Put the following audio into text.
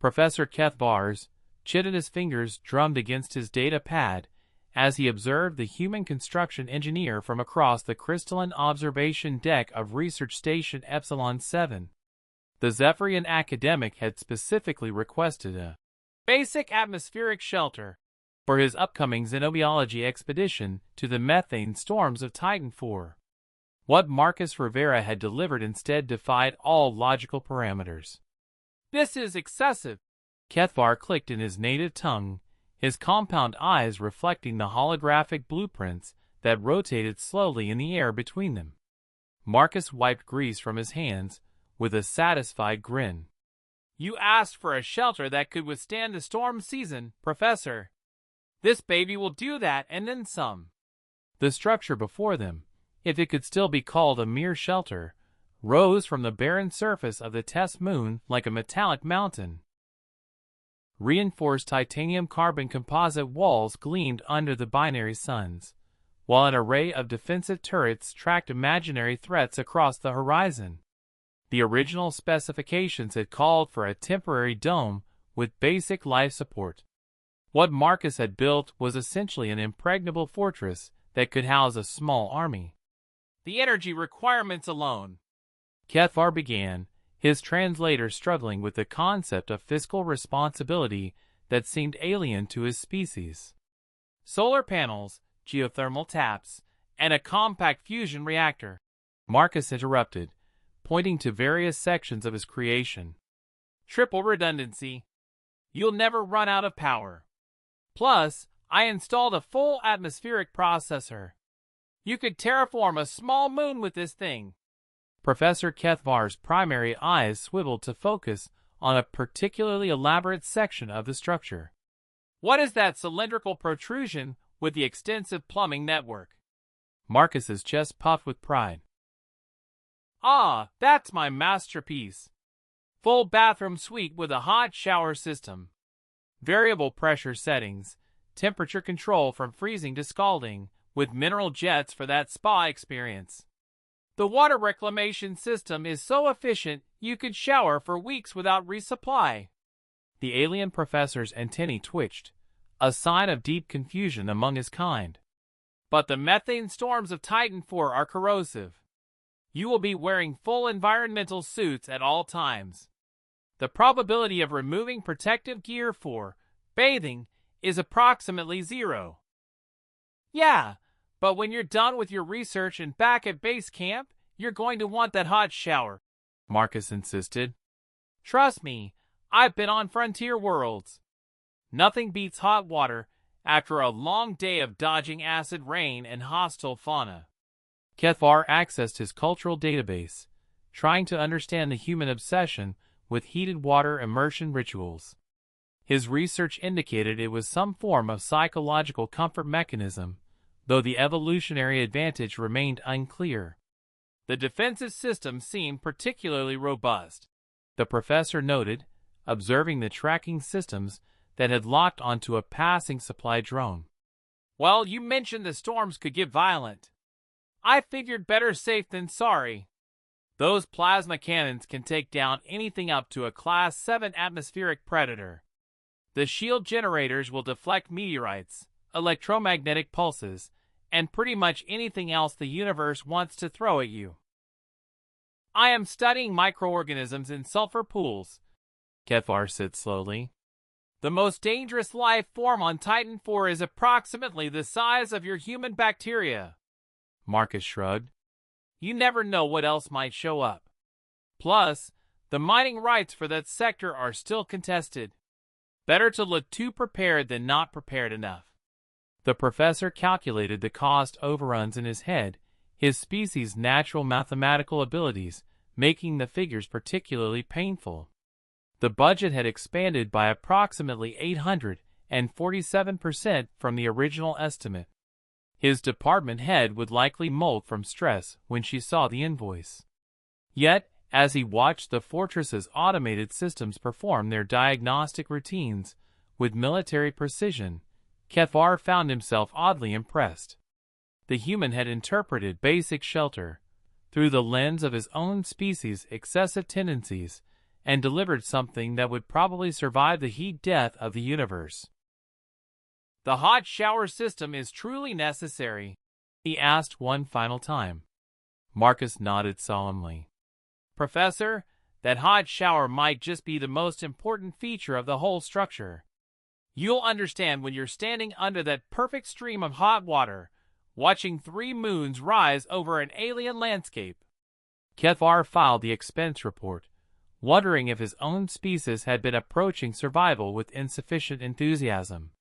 Professor Kethvar's chitinous fingers drummed against his data pad as he observed the human construction engineer from across the crystalline observation deck of Research Station Epsilon 7. The Zephyrian academic had specifically requested a basic atmospheric shelter for his upcoming xenobiology expedition to the methane storms of Titan IV. What Marcus Rivera had delivered instead defied all logical parameters. "This is excessive," Kethvar clicked in his native tongue, his compound eyes reflecting the holographic blueprints that rotated slowly in the air between them. Marcus wiped grease from his hands with a satisfied grin. "You asked for a shelter that could withstand the storm season, Professor. This baby will do that and then some." The structure before them, if it could still be called a mere shelter, rose from the barren surface of the test moon like a metallic mountain. Reinforced titanium carbon composite walls gleamed under the binary suns, while an array of defensive turrets tracked imaginary threats across the horizon. The original specifications had called for a temporary dome with basic life support. What Marcus had built was essentially an impregnable fortress that could house a small army. "The energy requirements alone," Kethvar began, his translator struggling with the concept of fiscal responsibility that seemed alien to his species. "Solar panels, geothermal taps, and a compact fusion reactor," Marcus interrupted, pointing to various sections of his creation. "Triple redundancy. You'll never run out of power. Plus, I installed a full atmospheric processor. You could terraform a small moon with this thing." Professor Kethvar's primary eyes swiveled to focus on a particularly elaborate section of the structure. "What is that cylindrical protrusion with the extensive plumbing network?" Marcus's chest puffed with pride. "Ah, that's my masterpiece. Full bathroom suite with a hot shower system. Variable pressure settings, temperature control from freezing to scalding, with mineral jets for that spa experience. The water reclamation system is so efficient you could shower for weeks without resupply." The alien professor's antennae twitched, a sign of deep confusion among his kind. "But the methane storms of Titan IV are corrosive. You will be wearing full environmental suits at all times. The probability of removing protective gear for bathing is approximately 0. "Yeah, but when you're done with your research and back at base camp, you're going to want that hot shower," Marcus insisted. "Trust me, I've been on frontier worlds. Nothing beats hot water after a long day of dodging acid rain and hostile fauna." Kethvar accessed his cultural database, trying to understand the human obsession with heated water immersion rituals. His research indicated it was some form of psychological comfort mechanism, though the evolutionary advantage remained unclear. "The defensive system seemed particularly robust," the professor noted, observing the tracking systems that had locked onto a passing supply drone. "Well, you mentioned the storms could get violent. I figured better safe than sorry. Those plasma cannons can take down anything up to a Class 7 atmospheric predator. The shield generators will deflect meteorites, electromagnetic pulses, and pretty much anything else the universe wants to throw at you." "I am studying microorganisms in sulfur pools," Kethvar said slowly. "The most dangerous life form on Titan IV is approximately the size of your human bacteria." Marcus shrugged. "You never know what else might show up. Plus, the mining rights for that sector are still contested. Better to look too prepared than not prepared enough." The professor calculated the cost overruns in his head, his species' natural mathematical abilities making the figures particularly painful. The budget had expanded by approximately 847% from the original estimate. His department head would likely molt from stress when she saw the invoice. Yet, as he watched the fortress's automated systems perform their diagnostic routines with military precision, Kethvar found himself oddly impressed. The human had interpreted basic shelter through the lens of his own species' excessive tendencies and delivered something that would probably survive the heat death of the universe. "The hot shower system is truly necessary?" he asked one final time. Marcus nodded solemnly. "Professor, that hot shower might just be the most important feature of the whole structure. You'll understand when you're standing under that perfect stream of hot water, watching 3 moons rise over an alien landscape." Kefar filed the expense report, wondering if his own species had been approaching survival with insufficient enthusiasm.